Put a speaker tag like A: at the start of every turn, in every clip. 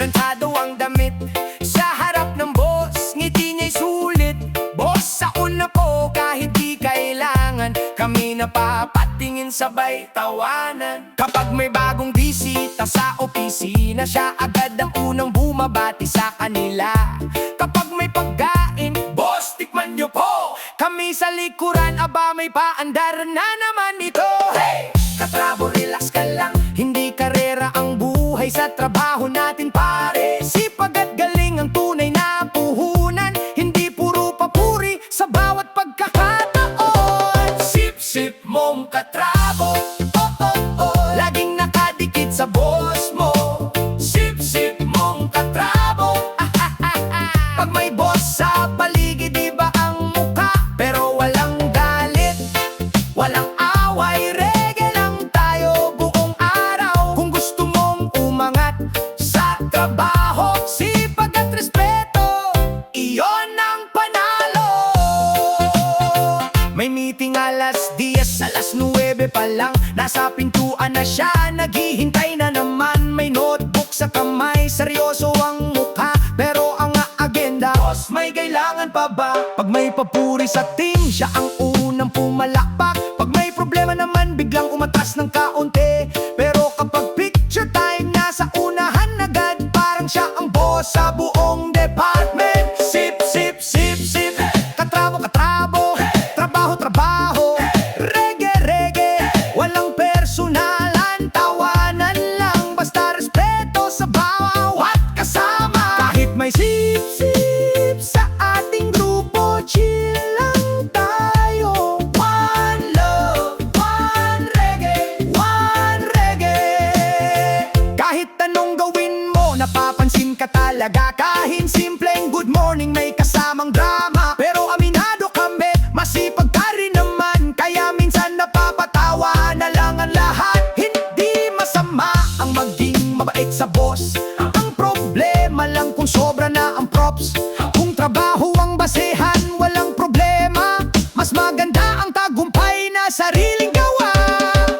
A: Prantado ang damit sa harap ng boss, ngiti niya'y sulit. Boss, sa una po kahit di kailangan, kami napapatingin sabay tawanan. Kapag may bagong bisita sa opisina, siya agad ang unang bumabati sa kanila. Kapag may pagkain, boss, tikman niyo po. Kami sa likuran, aba may paandar na naman ito. Hey! Katrabo, relax ka lang, hindi karera ang buhay sa trabaho natin pare. Sipag at galing ang tunay na puhunan, hindi puro papuri sa bawat pagkakataon. Sip-sip mong katrabo, oh oh oh, laging nakadikit sa boss mo. Sip-sip mong katrabo, ah ah ah ah. Pag may boss sa paligid, iba ang mukha, pero walang galit, walang away. Reggae lang tayo buong araw. Kung gusto mong umangat sa trabaho, sipag at respeto, iyon ang panalo. May meeting alas 10, alas 9 pa lang, nasa pintuan na siya, naghihintay na naman. May notebook sa kamay, seryoso ang mukha, pero ang agenda, boss, may kailangan pa ba? Pag may papuri sa team, siya ang unang pumalakpak. Pag may problema naman, biglang umatras ng kaunti. Pero kapag picture time, nasa unahan agad, parang siya ang boss sa buong department. Sip, sip, sip, sip, katrabo, katrabo, trabaho, trabaho, reggae, reggae, walang personalan, tawanan lang, basta respeto sa bawat kasama. Kahit may sip, sip sa ating grupo, chill lang tayo. One love, one reggae, one reggae. Kahit anong gawin mo, napapansin ka talaga. Kahit simpleng good morning, may kasamang drama. Pero aminado kami, masipag ka rin naman, kaya minsan napapatawa na lang ang lahat. Hindi masama ang maging mabait sa boss, ang problema lang kung sobra na ang props. Kung trabaho ang basehan, walang problema, mas maganda ang tagumpay na sariling gawa.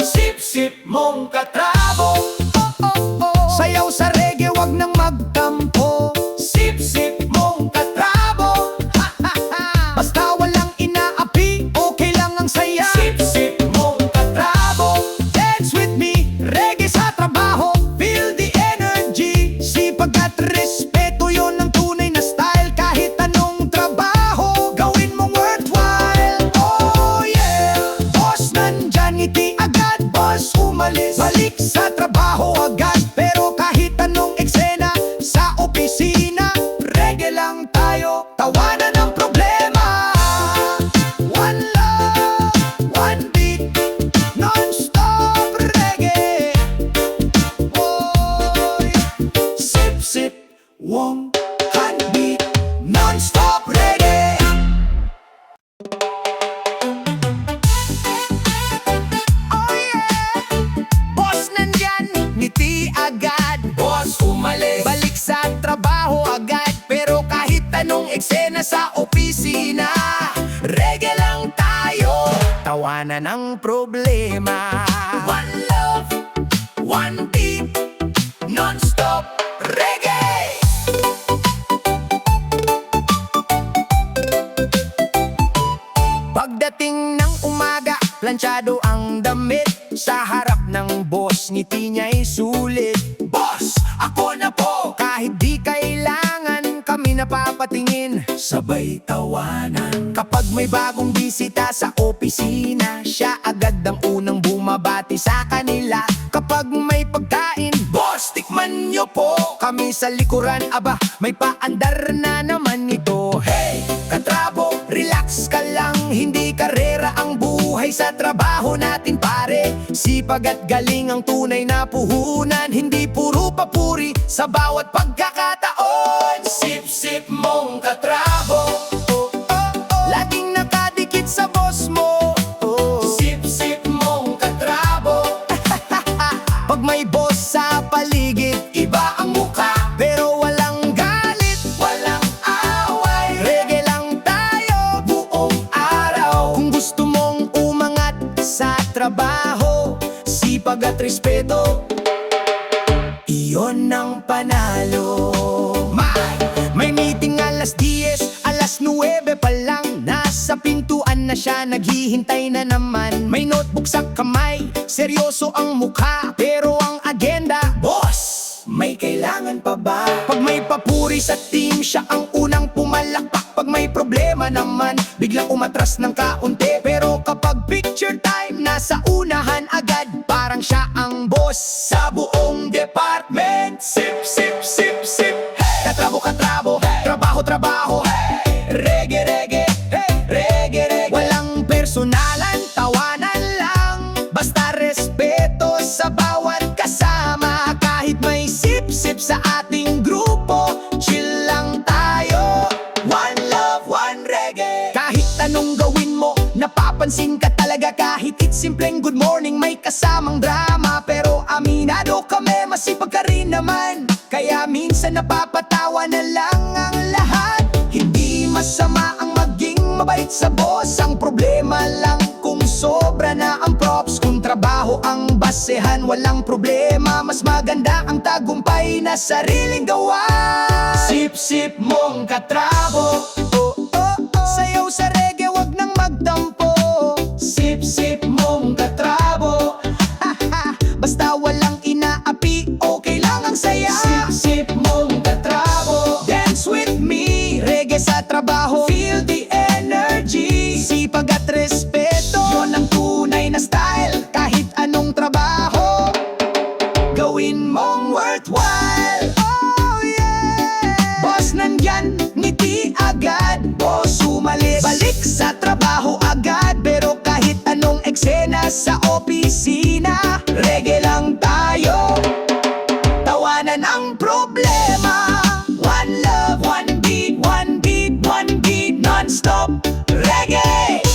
A: Sip-sip mong katrabo, oh oh oh, sayaw sa reggae, wag nang magtampo. Sip-sip mong katrabo, ha ha ha, basta walang inaapi, okay lang ang saya. Sip-sip mong katrabo, dance with me, reggae sa trabaho, feel the energy. Sipag at respeto, yun ang tunay na style. Kahit anong trabaho, gawin mong worthwhile. Oh yeah, boss nandyan, ngiti agad, boss umalis, balik sa trabaho agad. Pero kahit anong eksena sa opisina, reggae lang tayo, tawanan ang problema. One love, one beat, non-stop reggae. Oy, sip-sip, one beat, non-stop reggae. Oh yeah, boss nandyan, ngiti agad, boss umalis, balik sa trabaho agad. Pero kahit anong eksena sa opisina, reggae lang tayo, tawanan ang problema. One love, one beat, non-stop reggae. Pagdating ng umaga, planchado ang damit, sa harap ng boss, ngiti niya'y sulit. Boss, ako na po, kahit di kailangan, kami napapatingin, sabay tawanan. Kapag may bagong bisita sa opisina, siya agad ang unang bumabati sa kanila. Kapag may pagkain, boss, tikman niyo po. Kami sa likuran, aba may paandar na naman ito. Hey, katrabo, relax ka lang, hindi karera ang buhay sa trabaho natin pare. Sipag at galing ang tunay na puhunan, hindi puro papuri sa bawat pagkakataon. Sip-sip mong katrabo, oh, oh, oh, laging nakadikit sa boss mo. Oh. Sip-sip mong katrabo, pag may boss sa paligid, iba ang mukha, pero walang galit, walang away. Reggae lang tayo buong araw. Kung gusto mong umangat sa trabaho, sipag at respeto, Iyon ang panalo. May meeting alas 10, alas 9 pa lang. Nasa pintuan na siya, naghihintay na naman. May notebook sa kamay, seryoso ang mukha, pero ang agenda, boss, may kailangan pa ba? Pag may papuri sa team, siya ang unang pumalakpak. Pag may problema naman, biglang umatras ng kaunti. Pero kapag picture time, nasa unahan agad. Parang siya ang boss sa buong department. Sip, sip, sip, sip, hey! Katrabo, katrabo, hey! Trabaho, trabaho, hey! Reggae, reggae, hey! Reggae, reggae. Walang personalan, tawanan lang. Basta respeto sa bawat kasama. Kahit may sip-sip sa ating grupo, chill lang tayo. One love, one reggae. Kahit anong gawin mo, napapansin ka talaga. Kahit it's simpleng good morning, may kasamang drama. Pero aminado kami, masipag ka rin naman. Kaya minsan napapatawa na lang ang lahat. Hindi masama ang maging mabait sa boss. Ang problema lang kung sobra na ang props. Kung trabaho ang basehan, walang problema. Mas maganda ang tagumpay na sariling gawa. Sip-sip mong katrabo, oh, oh, oh. Sayaw sa reggae, wag nang magtampo. Sip-sip mong katrabo, basta walang inaapi, okay lang ang saya. Sip-sip mong katrabo, dance with me, reggae sa trabaho. Feel the energy, sipag at respeto, yon ang tunay na style. Kahit anong trabaho, gawin mong worthwhile. Oh yeah, boss nandyan, ngiti agad. Boss umalis, balik sa trabaho agad. Pero kahit anong eksena sa opisina, reggae lang tayo, tawanan ang problema. One love, one beat, non-stop reggae.